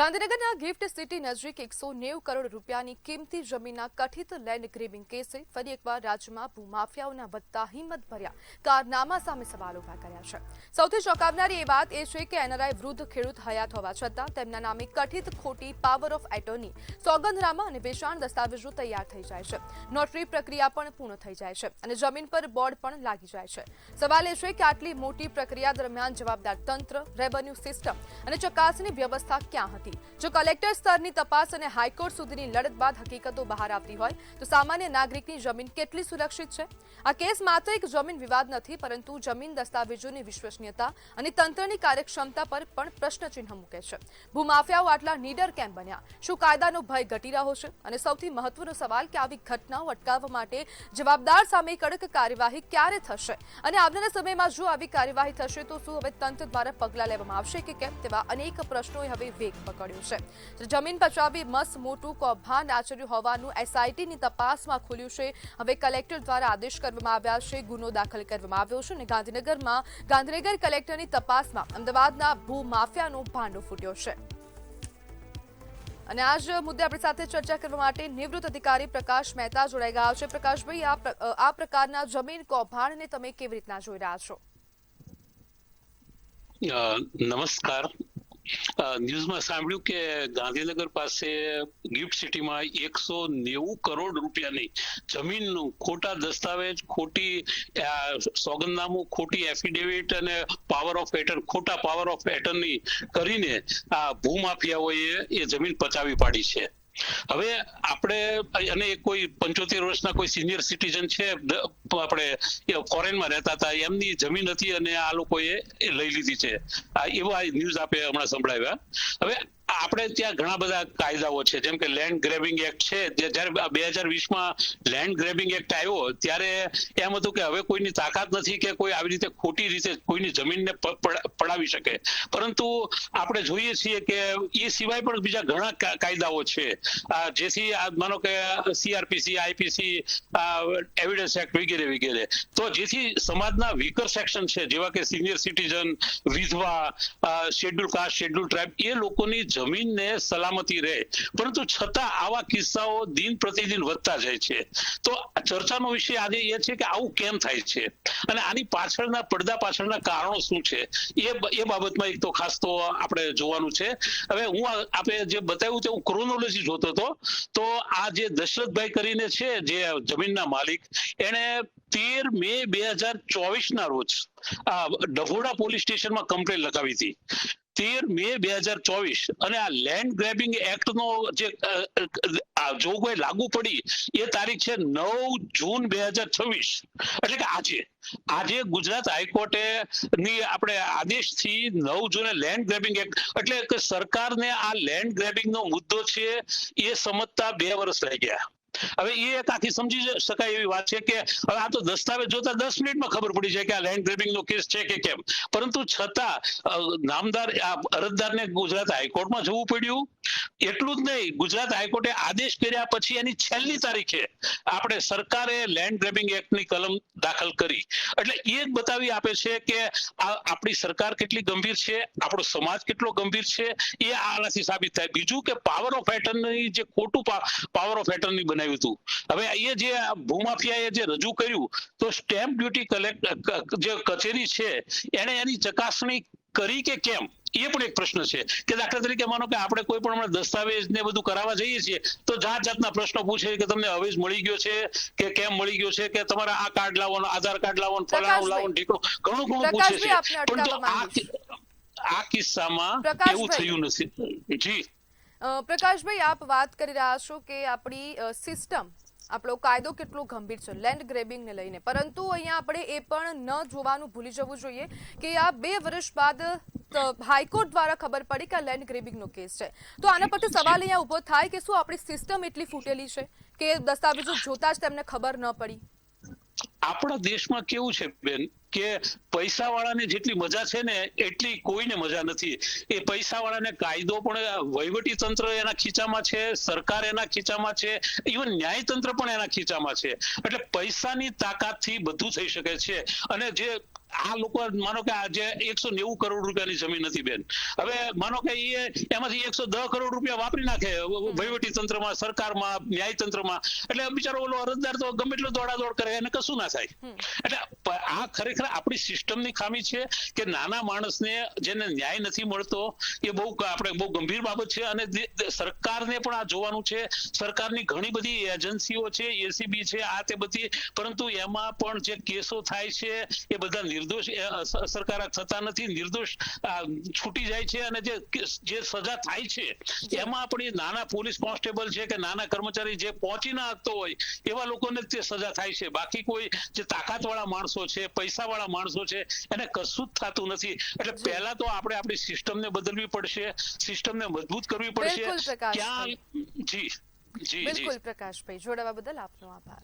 ગાંધીનગરના gift city નજીક 190 કરોડ રૂપિયાની કિંમતી જમીનના કથિત લેન્ડ ગ્રેબિંગ કેસે ફરી એકવાર રાજ્યમાં ભૂમાફિયાઓના વધતા હિંમતભર્યા કારનામા સામે સવાલ ઉભા કર્યા છે। સૌથી ચોંકાવનારી એ વાત એ છે કે એનઆરઆઈ વૃદ્ધ ખેડૂત હયાત હોવા છતાં તેમના નામે કથિત ખોટી પાવર ઓફ એટર્ની, સોગંદનામા અને વેચાણ દસ્તાવેજો તૈયાર થઈ જાય છે। નોટરી પ્રક્રિયા પણ પૂર્ણ થઈ જાય છે અને જમીન પર બોર્ડ પણ લાગી જાય છે। સવાલ એ છે કે આટલી મોટી પ્રક્રિયા દરમિયાન જવાબદાર તંત્ર, રેવન્યુ સિસ્ટમ અને ચકાસણી વ્યવસ્થા ક્યાં હતી? જો કલેક્ટર સ્તરની તપાસ અને હાઈકોર્ટ સુધીની લડત બાદ હકીકતો બહાર આવતી હોય તો સામાન્ય નાગરિકની જમીન કેટલી સુરક્ષિત છે? આ કેસ માત્ર એક જમીન વિવાદ નથી, પરંતુ જમીન દસ્તાવેજોની વિશ્વસનીયતા અને તંત્રની કાર્યક્ષમતા પર પણ પ્રશ્નચિહ્ન મૂકે છે। ભૂમાફિયાઓ આટલા નીડર કેમ બન્યા? શું કાયદાનો ભય ઘટી રહ્યો છે? અને સૌથી મહત્વનો સવાલ કે આવી ઘટનાઓ અટકાવવા માટે જવાબદાર સામે કડક કાર્યવાહી ક્યારે થશે? અને આવનારા સમયમાં જો આવી કાર્યવાહી થશે તો શું હવે તંત્ર દ્વારા પગલાં લેવામાં આવશે કે કેમ? તેવા અનેક પ્રશ્નોએ હવે વેગ પકડ્યું છે। જમીન પચાવી મસ્ત મોટું કૌભાંડ આચર્યું હોવાનું એસઆઈટીની તપાસમાં ખુલ્યું છે। હવે કલેક્ટર દ્વારા આદેશ કરવામાં આવ્યા છે, ગુનો દાખલ કરવામાં આવ્યો છે અને ગાંધીનગર કલેક્ટરની તપાસમાં અમદાવાદના ભૂમાફિયાનો ભાંડો ફૂટ્યો છે। અને આજ મુદ્દે આપણી સાથે ચર્ચા કરવા માટે નિવૃત્ત અધિકારી પ્રકાશ મહેતા જોડાઈ ગયા છે। પ્રકાશભાઈ, આ પ્રકારના જમીન કૌભાંડને તમે કેવી રીતના જોઈ રહ્યા છો? નમસ્કાર। ન્યૂઝમાં સાંભળ્યું કે ગાંધીનગર પાસે ગિફ્ટ સિટીમાં 190 કરોડ રૂપિયાની જમીનનું ખોટા દસ્તાવેજ, ખોટી સોગંદનામું, ખોટી એફિડેવિટ અને ખોટા પાવર ઓફ એટર્ની કરીને આ ભૂમાફિયાઓએ એ જમીન પચાવી પાડી છે। હવે આપણે અને કોઈ 75 વર્ષના કોઈ સિનિયર સિટીઝન છે, આપણે ફોરેનમાં રહેતા હતા, એમની જમીન હતી અને આ લોકોએ લઈ લીધી છે। એવા ન્યૂઝ આપે હમણાં સંભળાવ્યા। હવે આપણે ત્યાં ઘણા બધા કાયદાઓ છે, જેમ કે લેન્ડ ગ્રેબિંગ એક્ટ છે। જયારે 2020માં લેન્ડ ગ્રેબિંગ એક્ટ આવ્યો ત્યારે એમ હતું કે હવે કોઈની તાકાત નથી કે કોઈ આવી રીતે ખોટી રીતે કોઈની જમીનને પડાવી શકે, પરંતુ આપણે જોઈએ છીએ કે એ સિવાય પણ બીજા ઘણા કાયદાઓ છે, જેથી માનો કે સીઆરપીસી, આઈપીસી, એવિડન્સ એક્ટ વગેરે વગેરે, તો જેથી સમાજના વીકર સેક્શન છે, જેવા કે સિનિયર સિટીઝન, વિધવા, શેડ્યુલ કાસ્ટ, શેડ્યુલ ટ્રાઇબ, એ લોકોની જમીનને સલામતી રહે, પરંતુ છતાં આવા કિસ્સાઓ દિન પ્રતિદિન વધતા જાય છે। તો ચર્ચાનો વિષય આજે એ છે કે આવું કેમ થાય છે અને આની પાછળના પડદા પાછળના કારણો શું છે, એ બાબતમાં એક તો ખાસ તો આપણે જોવાનું છે। હવે હું આપણે જે બતાવ્યું તે હું ક્રોનોલોજી જોતો હતો, તો આ જે દશરથભાઈ કરીને છે, જે જમીનના માલિક, એને 13 મે 2024 ના રોજ ડભોડા પોલીસ સ્ટેશનમાં કમ્પ્લેન લગાવી હતી। 13 મે 2024 અને આ લેન્ડ ગ્રેબિંગ એક્ટ નો જે જોગવાઈ લાગુ પડી એ તારીખ છે 9 જૂન 2026, એટલે કે આજે ગુજરાત હાઈકોર્ટે ની આપણે આદેશથી 9 જૂને લેન્ડ ગ્રેબિંગ એક્ટ, એટલે કે સરકારને આ લેન્ડ ગ્રેબિંગ નો મુદ્દો છે એ સમજતા 2 વર્ષ રહી ગયા। હવે એ એક આખી સમજી શકાય એવી વાત છે કે હવે આ તો દસ્તાવેજ જોતા 10 મિનિટમાં ખબર પડી જાય કે આ લેન્ડ ગ્રેબિંગ નો કેસ છે કે કેમ, પરંતુ છતાં નામદાર અરજદારને ગુજરાત હાઈકોર્ટમાં જવું પડ્યું। એટલું જ નહીં, ગુજરાત હાઈકોર્ટે આદેશ કર્યા પછી એની છેલ્લી તારીખે આપણે સરકારે લેન્ડ ગ્રેબિંગ એક્ટની કલમ દાખલ કરી, એટલે એ જ બતાવી આપે છે કે આપણી સરકાર કેટલી ગંભીર છે, આપણો સમાજ કેટલો ગંભીર છે, એ આનાથી સાબિત થાય। બીજું કે પાવર ઓફ એટર્ની, જે ખોટું પાવર ઓફ એટર્ની બનાવ્યું હતું, હવે એ જે ભૂમાફિયાએ જે રજૂ કર્યું, તો સ્ટેમ્પ ડ્યુટી જે કચેરી છે એને એની ચકાસણી કરી કે કેમ, એ પણ એક પ્રશ્ન છે। કે દાખલા તરીકે માનો કે આપણે કોઈ પણ દસ્તાવેજ ને બધું કરાવવા જઈએ છીએ તો જાતના પ્રશ્નો પૂછે કે તમને હવેજ મળી ગયો છે કે કેમ મળી ગયો છે, કે તમારા આ કાર્ડ લાવો, આધાર કાર્ડ લાવો, ફલાણું લાવો, ઢીકણું, ઘણું પૂછે છે, પરંતુ આ કિસ્સામાં એવું થયું નથી। જી પ્રકાશભાઈ, આપ વાત કરી રહ્યા છો કે આપણી સિસ્ટમ, આપણો કાયદો કેટલો ગંભીર છે લેન્ડ ગ્રેબિંગને લઈને, પરંતુ અહીંયા આપણે એ પણ ન જોવાનું ભૂલી જવું જોઈએ કે આ 2 વર્ષ બાદ હાઈકોર્ટ દ્વારા ખબર પડી કે આ લેન્ડ ગ્રેબિંગનો કેસ છે, તો આના પરથી સવાલ અહીંયા ઉભો થાય કે શું આપણી સિસ્ટમ એટલી ફૂટેલી છે કે દસ્તાવેજો જોતા જ તેમને ખબર ન પડી? આપણા દેશમાં કેવું છે બેન કે પૈસાવાળાને જેટલી મજા છે ને એટલી કોઈને મજા નથી। એ પૈસાવાળાને કાયદો પણ, વહીવટી તંત્ર એના ખીચામાં છે, સરકાર એના ખીચામાં છે, ઇવન ન્યાયતંત્ર પણ એના ખીચામાં છે, એટલે પૈસાની તાકાતથી બધું થઈ શકે છે। અને જે આ લોકો માનો કે આજે 190 કરોડ રૂપિયાની જમીન હતી બેન, હવે માનો કે એમાંથી 110 કરોડ રૂપિયા વાપરી નાખે વહીવટી તંત્રમાં, સરકારમાં, ન્યાય તંત્રમાં, એટલે બિચારો ઓલો અરજદાર તો ગમે એટલો દોડાદોડ કરે એને કશું ના થાય. એટલે આ ખરેખર આપણી સિસ્ટમની ખામી છે કે નાના માણસને જેને ન્યાય નથી મળતો એ આપણે બહુ ગંભીર બાબત છે. અને સરકારને પણ આ જોવાનું છે. સરકારની ઘણી બધી એજન્સીઓ છે, એસીબી છે, આ તે બધી, પરંતુ એમાં પણ જે કેસો થાય છે એ બધા નિર્દોષ અસરકારક થતા નથી, નિર્દોષ છૂટી જાય છે. અને જે સજા થાય છે એમાં આપણી નાના પોલીસ કોન્સ્ટેબલ છે કે નાના કર્મચારી જે પહોંચી ના શકતો હોય એવા લોકોને તે સજા થાય છે. બાકી કોઈ જે તાકાત વાળા માણસો છે, પૈસા વાળા માણસો છે, એને કશું જ થતું નથી. એટલે પહેલા તો આપણે આપણી સિસ્ટમને બદલવી પડશે, સિસ્ટમને મજબૂત કરવી પડશે. બિલકુલ પ્રકાશભાઈ. જી જી જી બિલકુલ પ્રકાશભાઈ, જોડાવા બદલ આપનો આભાર.